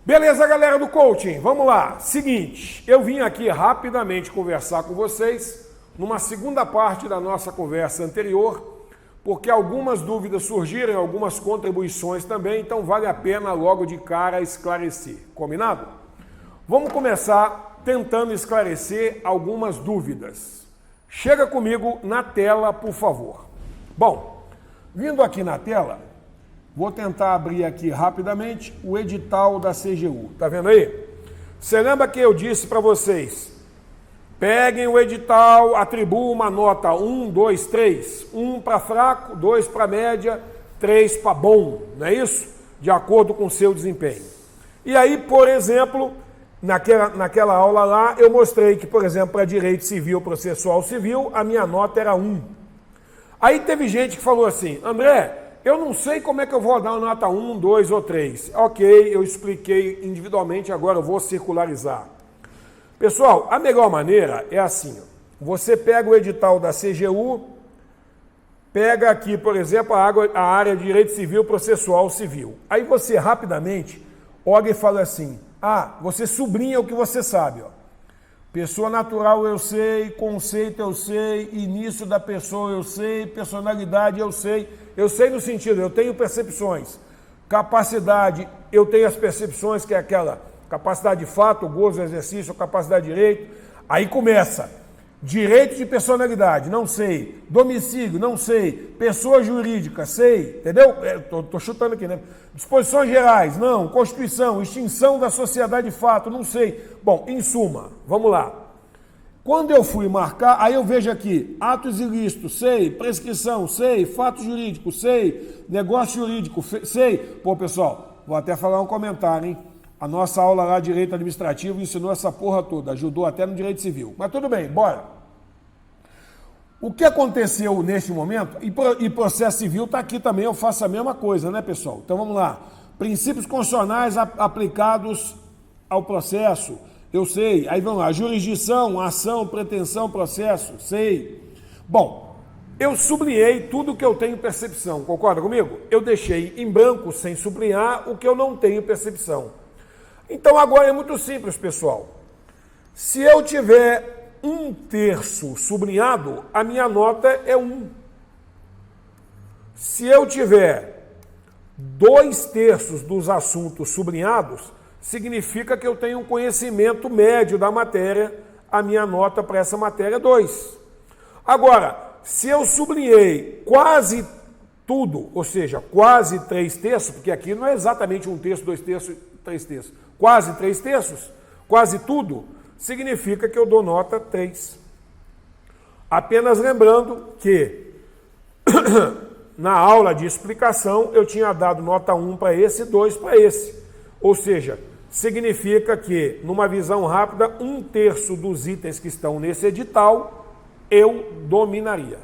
Beleza, galera do coaching? Vamos lá. Seguinte, eu vim aqui rapidamente conversar com vocês numa segunda parte da nossa conversa anterior, porque algumas dúvidas surgiram, algumas contribuições também, então vale a pena logo de cara esclarecer. Combinado? Vamos começar tentando esclarecer algumas dúvidas. Chega comigo na tela, por favor. Bom, vindo aqui na tela, vou tentar abrir aqui rapidamente o edital da CGU. Tá vendo aí? Você lembra que eu disse para vocês, peguem o edital, atribuam uma nota 1, 2, 3. 1 para fraco, 2 para média, 3 para bom, não é isso? De acordo com o seu desempenho. E aí, por exemplo, naquela aula lá, eu mostrei que, por exemplo, para direito civil, processual civil, a minha nota era 1. Aí teve gente que falou assim, André, eu não sei como é que eu vou dar uma nota 1, 2 ou 3. Ok, eu expliquei individualmente, agora eu vou circularizar. Pessoal, a melhor maneira é assim, você pega o edital da CGU, pega aqui, por exemplo, a área de direito civil, processual civil. Aí você rapidamente olha e fala assim, você sublinha o que você sabe, ó. Pessoa natural eu sei, conceito eu sei, início da pessoa eu sei, personalidade eu sei no sentido, eu tenho percepções. Capacidade, eu tenho as percepções, que é aquela capacidade de fato, gozo, exercício, capacidade de direito. Aí começa, direito de personalidade, não sei. Domicílio, não sei. Pessoa jurídica, sei. Entendeu? Tô chutando aqui, né? Disposições gerais, não. Constituição, extinção da sociedade de fato, não sei. Bom, em suma, vamos lá. Quando eu fui marcar, aí eu vejo aqui, atos ilícitos, sei, prescrição, sei, fato jurídico, sei, negócio jurídico, sei. Pô, pessoal, vou até falar um comentário, hein? A nossa aula lá de Direito Administrativo ensinou essa porra toda, ajudou até no Direito Civil. Mas tudo bem, bora. O que aconteceu neste momento, e processo civil está aqui também, eu faço a mesma coisa, né, pessoal? Então vamos lá. Princípios constitucionais aplicados ao processo, eu sei. Aí vamos lá, jurisdição, ação, pretensão, processo, sei. Bom, eu sublinhei tudo que eu tenho percepção, concorda comigo? Eu deixei em branco, sem sublinhar, o que eu não tenho percepção. Então agora é muito simples, pessoal. Se eu tiver 1/3 sublinhado, a minha nota é 1. Se eu tiver 2/3 dos assuntos sublinhados, significa que eu tenho um conhecimento médio da matéria, a minha nota para essa matéria é 2. Agora, se eu sublinhei quase tudo, ou seja, quase 3/3, porque aqui não é exatamente 1/3, 2/3, 3/3, quase 3/3, quase tudo, significa que eu dou nota 3. Apenas lembrando que na aula de explicação eu tinha dado nota 1 para esse e 2 para esse. Ou seja, significa que, numa visão rápida, 1/3 dos itens que estão nesse edital eu dominaria.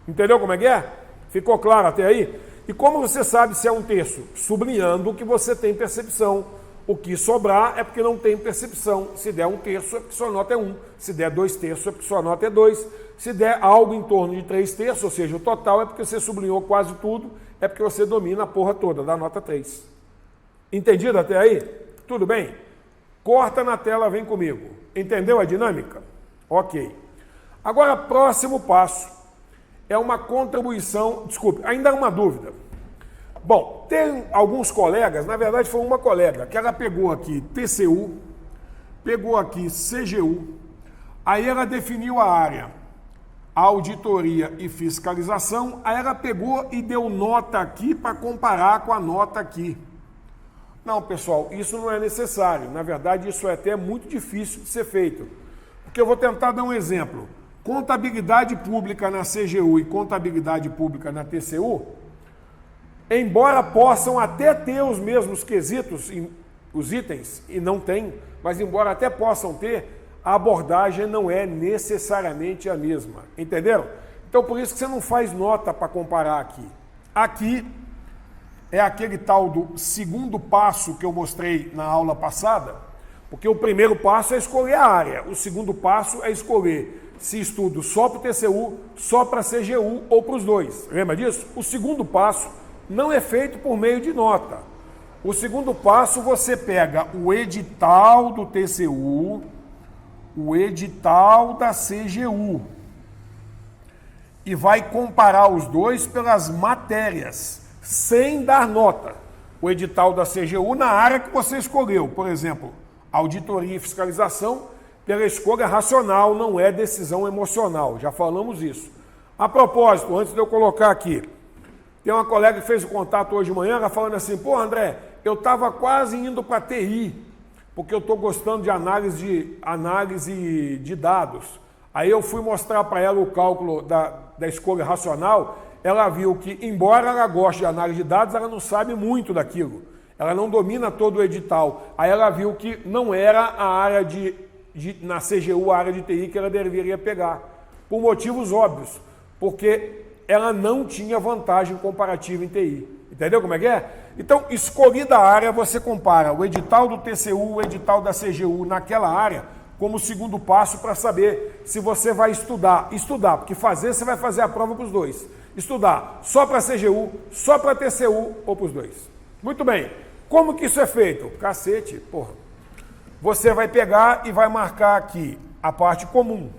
Entendeu como é que é? Ficou claro até aí? E como você sabe se é 1/3? Sublinhando que você tem percepção. O que sobrar é porque não tem percepção. Se der 1/3 é porque sua nota é 1. Se der 2/3 é porque sua nota é 2. Se der algo em torno de 3/3, ou seja, o total é porque você sublinhou quase tudo, é porque você domina a porra toda, dá nota 3. Entendido até aí? Tudo bem? Corta na tela, vem comigo. Entendeu a dinâmica? Ok. Agora, próximo passo é uma contribuição, desculpe, ainda há uma dúvida. Bom, tem alguns colegas, na verdade foi uma colega, que ela pegou aqui TCU, pegou aqui CGU, aí ela definiu a área auditoria e fiscalização, aí ela pegou e deu nota aqui para comparar com a nota aqui. Não, pessoal, isso não é necessário, na verdade isso é até muito difícil de ser feito, porque eu vou tentar dar um exemplo. Contabilidade pública na CGU e contabilidade pública na TCU, embora possam até ter os mesmos quesitos, os itens, e não tem, mas embora até possam ter, a abordagem não é necessariamente a mesma. Entenderam? Então, por isso que você não faz nota para comparar aqui. Aqui é aquele tal do segundo passo que eu mostrei na aula passada, porque o primeiro passo é escolher a área, o segundo passo é escolher se estudo só para o TCU, só para a CGU ou para os dois. Lembra disso? O segundo passo não é feito por meio de nota. O segundo passo, você pega o edital do TCU, o edital da CGU, e vai comparar os dois pelas matérias, sem dar nota. O edital da CGU na área que você escolheu, por exemplo, auditoria e fiscalização, pela escolha racional, não é decisão emocional, já falamos isso. A propósito, antes de eu colocar aqui, tem uma colega que fez o contato hoje de manhã, ela falando assim, pô André, eu estava quase indo para TI, porque eu estou gostando de análise de dados. Aí eu fui mostrar para ela o cálculo da escolha racional, ela viu que, embora ela goste de análise de dados, ela não sabe muito daquilo. Ela não domina todo o edital. Aí ela viu que não era a área na CGU, a área de TI que ela deveria pegar, por motivos óbvios, porque ela não tinha vantagem comparativa em TI. Entendeu como é que é? Então, escolhida a área, você compara o edital do TCU, o edital da CGU naquela área, como segundo passo para saber se você vai estudar. Estudar, porque fazer, você vai fazer a prova para os dois. Estudar só para CGU, só para TCU ou para os dois. Muito bem. Como que isso é feito? Cacete, porra. Você vai pegar e vai marcar aqui a parte comum.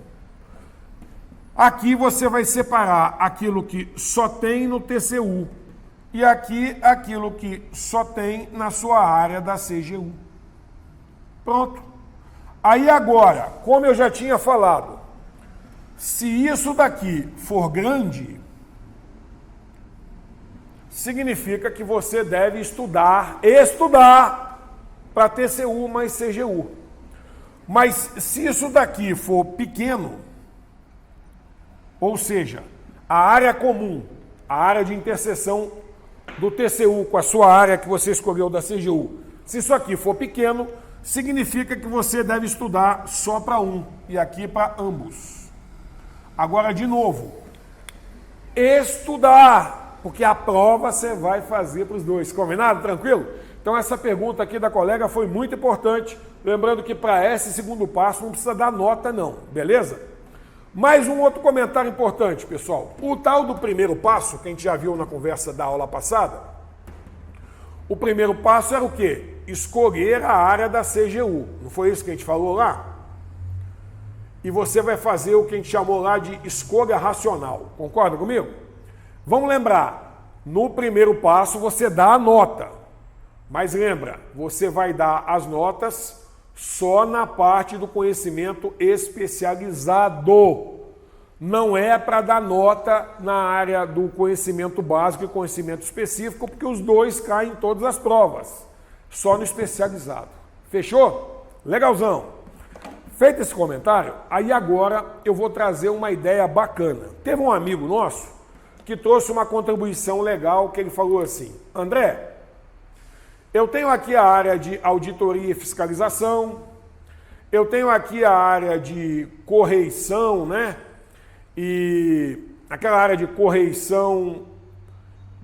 Aqui você vai separar aquilo que só tem no TCU e aqui aquilo que só tem na sua área da CGU. Pronto. Aí agora, como eu já tinha falado, se isso daqui for grande, significa que você deve estudar para TCU mais CGU. Mas se isso daqui for pequeno, ou seja, a área comum, a área de interseção do TCU com a sua área que você escolheu da CGU, se isso aqui for pequeno, significa que você deve estudar só para um e aqui para ambos. Agora, de novo, estudar, porque a prova você vai fazer para os dois. Combinado? Tranquilo? Então, essa pergunta aqui da colega foi muito importante. Lembrando que para esse segundo passo não precisa dar nota, não. Beleza? Mais um outro comentário importante, pessoal. O tal do primeiro passo, que a gente já viu na conversa da aula passada, o primeiro passo era o quê? Escolher a área da CGU. Não foi isso que a gente falou lá? E você vai fazer o que a gente chamou lá de escolha racional. Concorda comigo? Vamos lembrar, no primeiro passo você dá a nota. Mas lembra, você vai dar as notas só na parte do conhecimento especializado. Não é para dar nota na área do conhecimento básico e conhecimento específico, porque os dois caem em todas as provas. Só no especializado. Fechou? Legalzão. Feito esse comentário, aí agora eu vou trazer uma ideia bacana. Teve um amigo nosso que trouxe uma contribuição legal, que ele falou assim, André, eu tenho aqui a área de auditoria e fiscalização, eu tenho aqui a área de correição, né? E aquela área de correição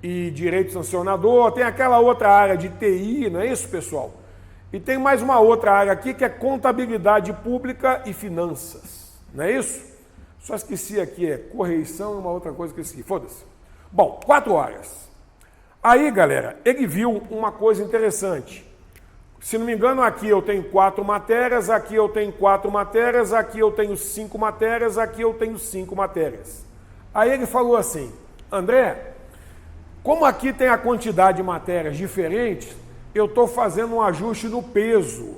e direito sancionador, tem aquela outra área de TI, não é isso, pessoal? E tem mais uma outra área aqui que é contabilidade pública e finanças, não é isso? Só esqueci aqui, é correição e uma outra coisa que eu esqueci, foda-se. Bom, 4 áreas. Aí, galera, ele viu uma coisa interessante. Se não me engano, aqui eu tenho 4 matérias, aqui eu tenho 4 matérias, aqui eu tenho 5 matérias, aqui eu tenho 5 matérias. Aí ele falou assim, André, como aqui tem a quantidade de matérias diferentes, eu estou fazendo um ajuste no peso,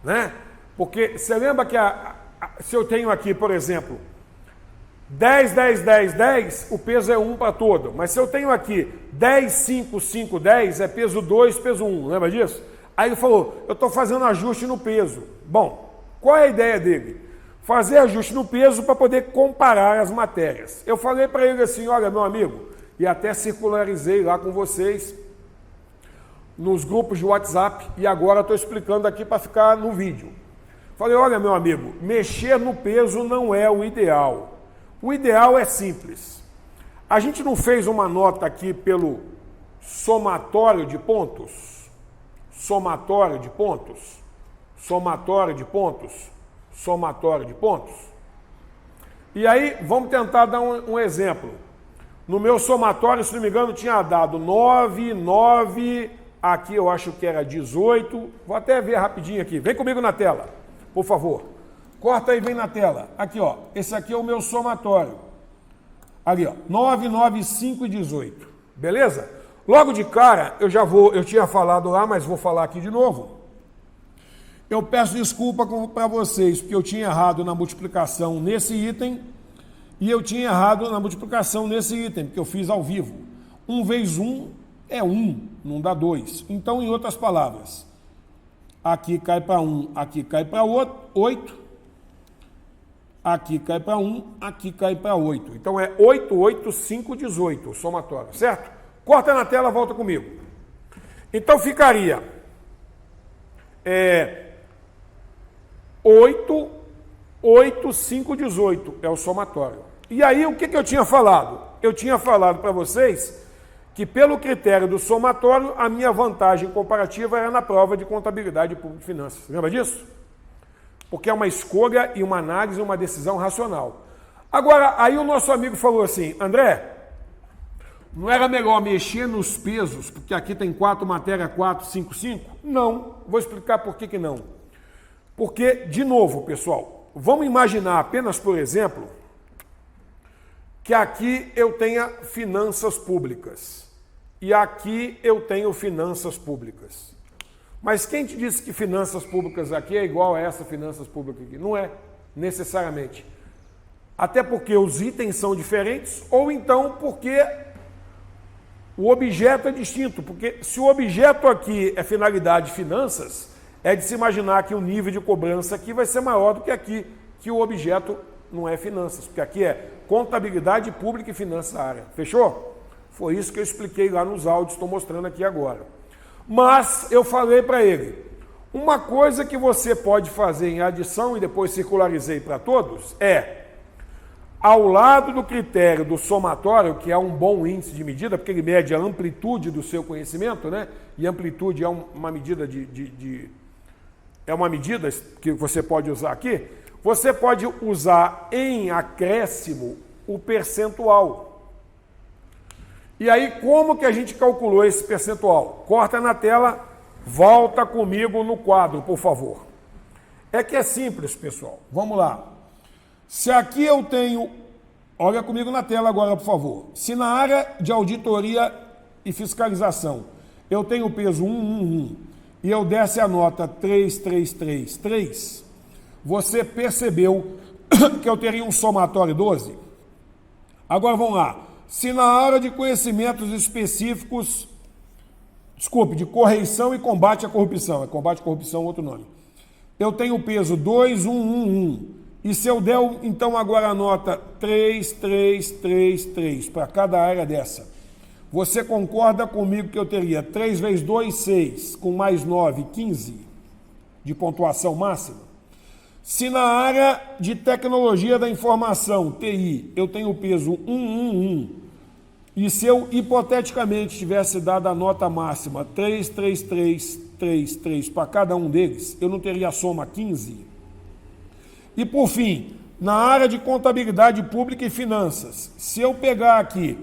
né? Porque você lembra que se eu tenho aqui, por exemplo, 10, 10, 10, 10, o peso é 1 para todo. Mas se eu tenho aqui 10, 5, 5, 10, é peso 2, peso 1. Lembra disso? Aí ele falou, eu estou fazendo ajuste no peso. Bom, qual é a ideia dele? Fazer ajuste no peso para poder comparar as matérias. Eu falei para ele assim, olha, meu amigo, e até circularizei lá com vocês nos grupos de WhatsApp, e agora estou explicando aqui para ficar no vídeo. Falei, olha, meu amigo, mexer no peso não é o ideal. O ideal é simples. A gente não fez uma nota aqui pelo somatório de pontos? Somatório de pontos? Somatório de pontos? Somatório de pontos? E aí, vamos tentar dar um exemplo. No meu somatório, se não me engano, tinha dado 9, 9, aqui eu acho que era 18, vou até ver rapidinho aqui, vem comigo na tela, por favor. Corta aí, vem na tela. Aqui, ó, esse aqui é o meu somatório. Ali, ó, 9, 9, 5 e 18. Beleza? Logo de cara, eu tinha falado lá, mas vou falar aqui de novo. Eu peço desculpa para vocês, porque eu tinha errado na multiplicação nesse item e eu tinha errado na multiplicação nesse item, porque eu fiz ao vivo. 1 vezes 1 é 1, não dá 2. Então, em outras palavras, aqui cai para 1, aqui cai para 8. Aqui cai para 1, aqui cai para 8. Então é 8, 8, 5, 18, o somatório, certo? Corta na tela, volta comigo. Então ficaria 8, 8, 5, 18 é o somatório. E aí o que eu tinha falado? Eu tinha falado para vocês que pelo critério do somatório, a minha vantagem comparativa era na prova de contabilidade pública e finanças. Lembra disso? Porque é uma escolha e uma análise, uma decisão racional. Agora, aí o nosso amigo falou assim, André, não era melhor mexer nos pesos, porque aqui tem 4 matéria, 4, 5, 5? Não, vou explicar por que não. Porque, de novo, pessoal, vamos imaginar apenas, por exemplo, que aqui eu tenha finanças públicas e aqui eu tenho finanças públicas. Mas quem te disse que finanças públicas aqui é igual a essa finanças públicas aqui? Não é, necessariamente. Até porque os itens são diferentes, ou então porque o objeto é distinto. Porque se o objeto aqui é finalidade finanças, é de se imaginar que o nível de cobrança aqui vai ser maior do que aqui, que o objeto não é finanças. Porque aqui é contabilidade pública e finanças área. Fechou? Foi isso que eu expliquei lá nos áudios, estou mostrando aqui agora. Mas eu falei para ele, uma coisa que você pode fazer em adição, e depois circularizei para todos, é, ao lado do critério do somatório, que é um bom índice de medida, porque ele mede a amplitude do seu conhecimento, né? E amplitude é uma medida é uma medida que você pode usar aqui, você pode usar em acréscimo o percentual. E aí, como que a gente calculou esse percentual? Corta na tela, volta comigo no quadro, por favor. É que é simples, pessoal. Vamos lá. Se aqui eu tenho... Olha comigo na tela agora, por favor. Se na área de auditoria e fiscalização eu tenho o peso 111 e eu desse a nota 3333, você percebeu que eu teria um somatório 12? Agora vamos lá. Se na área de conhecimentos específicos, de correição e combate à corrupção, combate à corrupção é outro nome, eu tenho o peso 2111, e se eu der então agora a nota 3333 para cada área dessa, você concorda comigo que eu teria 3 vezes 2, 6, com mais 9, 15 de pontuação máxima? Se na área de tecnologia da informação, TI, eu tenho o peso 111, e se eu hipoteticamente tivesse dado a nota máxima 33333 para cada um deles, eu não teria a soma 15? E por fim, na área de contabilidade pública e finanças, se eu pegar aqui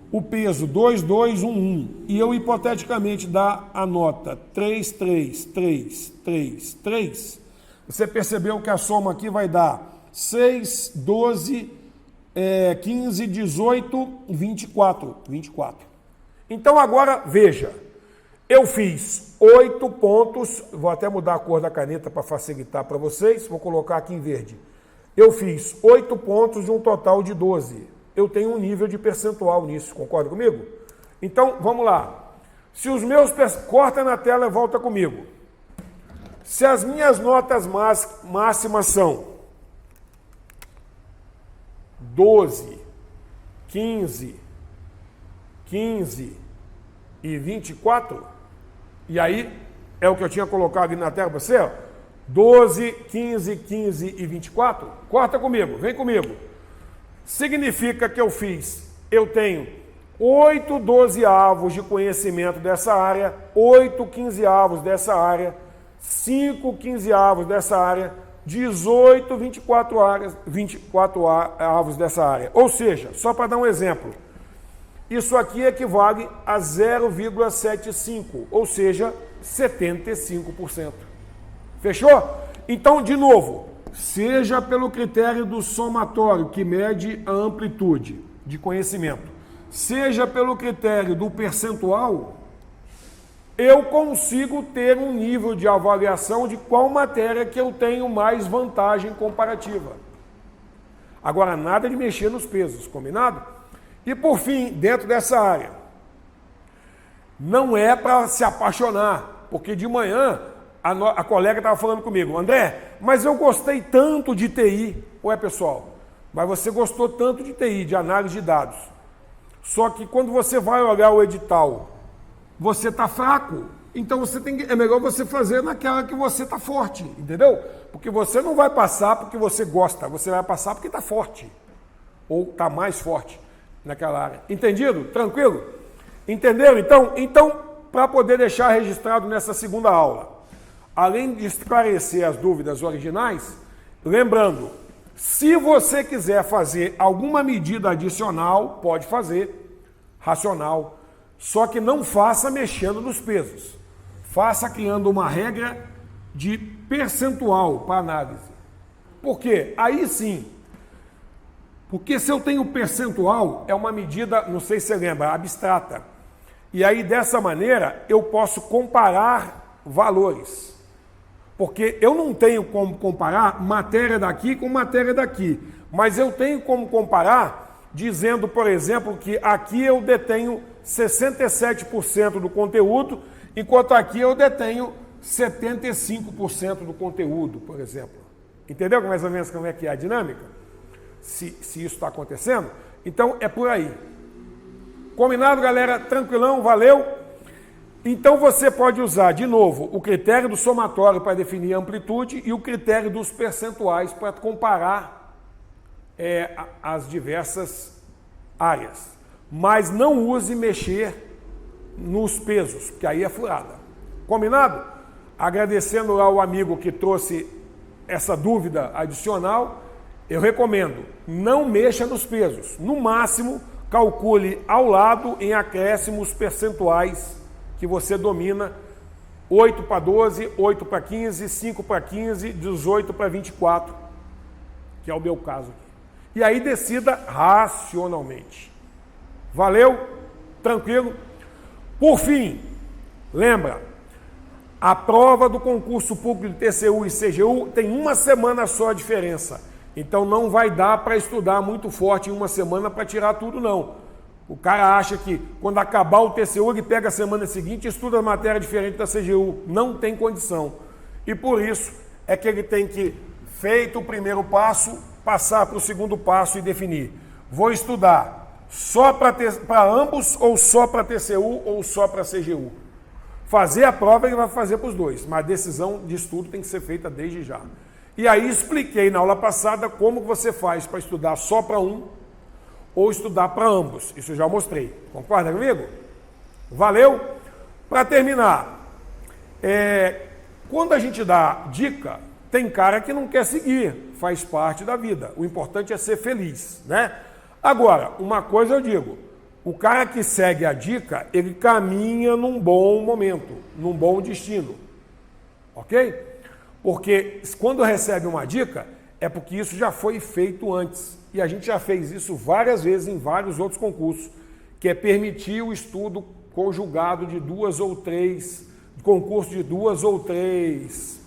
o peso 2211 e eu hipoteticamente dar a nota 33333, você percebeu que a soma aqui vai dar 6, 12, 15, 18, 24. Então agora, veja, eu fiz 8 pontos, vou até mudar a cor da caneta para facilitar para vocês, vou colocar aqui em verde. Eu fiz 8 pontos de um total de 12. Eu tenho um nível de percentual nisso, concorda comigo? Então, vamos lá. Se os meus... Corta na tela e volta comigo. Se as minhas notas máximas são 12, 15 e 24, e aí é o que eu tinha colocado aqui na tela para você, ó, 12, 15 e 24, corta comigo, vem comigo. Significa que eu tenho 8 12avos de conhecimento dessa área, 8 15avos dessa área, 5 15avos dessa área, 18 24 avos dessa área. Ou seja, só para dar um exemplo, Isso aqui equivale a 0,75, ou seja, 75%. Fechou? Então, de novo, seja pelo critério do somatório, que mede a amplitude de conhecimento, seja pelo critério do percentual, eu consigo ter um nível de avaliação de qual matéria que eu tenho mais vantagem comparativa. Agora, nada de mexer nos pesos, combinado? E por fim, dentro dessa área, não é para se apaixonar, porque de manhã a colega estava falando comigo, André, mas eu gostei tanto de TI. Ué, pessoal, mas você gostou tanto de TI, de análise de dados. Só que quando você vai olhar o edital, você está fraco, então é melhor você fazer naquela que você está forte, entendeu? Porque você não vai passar porque você gosta, você vai passar porque está forte, ou está mais forte naquela área. Entendido? Tranquilo? Entenderam? Então, para poder deixar registrado nessa segunda aula, além de esclarecer as dúvidas originais, lembrando, se você quiser fazer alguma medida adicional, pode fazer, racional, só que não faça mexendo nos pesos. Faça criando uma regra de percentual para análise. Por quê? Aí sim. Porque se eu tenho percentual, é uma medida, não sei se você lembra, abstrata. E aí, dessa maneira, eu posso comparar valores. Porque eu não tenho como comparar matéria daqui com matéria daqui. Mas eu tenho como comparar dizendo, por exemplo, que aqui eu detenho 67% do conteúdo, enquanto aqui eu detenho 75% do conteúdo, por exemplo. Entendeu mais ou menos como é que é a dinâmica? Se isso está acontecendo? Então, é por aí. Combinado, galera? Tranquilão? Valeu? Então, você pode usar, de novo, o critério do somatório para definir a amplitude e o critério dos percentuais para comparar as diversas áreas. Mas não use mexer nos pesos, porque aí é furada. Combinado? Agradecendo ao amigo que trouxe essa dúvida adicional, eu recomendo, não mexa nos pesos. No máximo, calcule ao lado em acréscimos percentuais que você domina, 8 para 12, 8 para 15, 5 para 15, 18 para 24, que é o meu caso aqui. E aí decida racionalmente. Valeu? Tranquilo? Por fim, lembra, a prova do concurso público de TCU e CGU tem uma semana só a diferença. Então não vai dar para estudar muito forte em uma semana para tirar tudo, não. O cara acha que quando acabar o TCU ele pega a semana seguinte e estuda a matéria diferente da CGU. Não tem condição. E por isso é que ele tem que, feito o primeiro passo, passar para o segundo passo e definir. Vou estudar só para ambos, ou só para TCU, ou só para CGU. Fazer a prova ele vai fazer para os dois, mas a decisão de estudo tem que ser feita desde já. E aí expliquei na aula passada como você faz para estudar só para um ou estudar para ambos. Isso eu já mostrei. Concorda comigo? Valeu? Para terminar, quando a gente dá dica, tem cara que não quer seguir, faz parte da vida. O importante é ser feliz, né? Agora, uma coisa eu digo, o cara que segue a dica, ele caminha num bom momento, num bom destino, ok? Porque quando recebe uma dica, é porque isso já foi feito antes. E a gente já fez isso várias vezes em vários outros concursos, que é permitir o estudo conjugado de concurso de duas ou três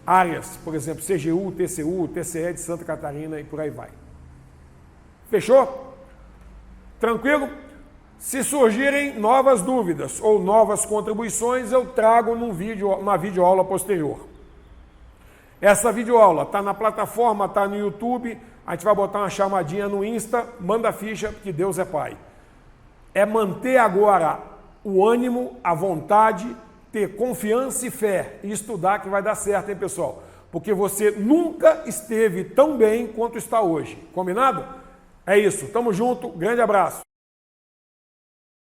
áreas, por exemplo, CGU, TCU, TCE de Santa Catarina e por aí vai. Fechou? Tranquilo? Se surgirem novas dúvidas ou novas contribuições, eu trago numa videoaula posterior. Essa videoaula está na plataforma, está no YouTube, a gente vai botar uma chamadinha no Insta, manda ficha, que Deus é Pai. É manter agora o ânimo, a vontade, ter confiança e fé e estudar que vai dar certo, hein, pessoal? Porque você nunca esteve tão bem quanto está hoje. Combinado? É isso. Tamo junto. Grande abraço.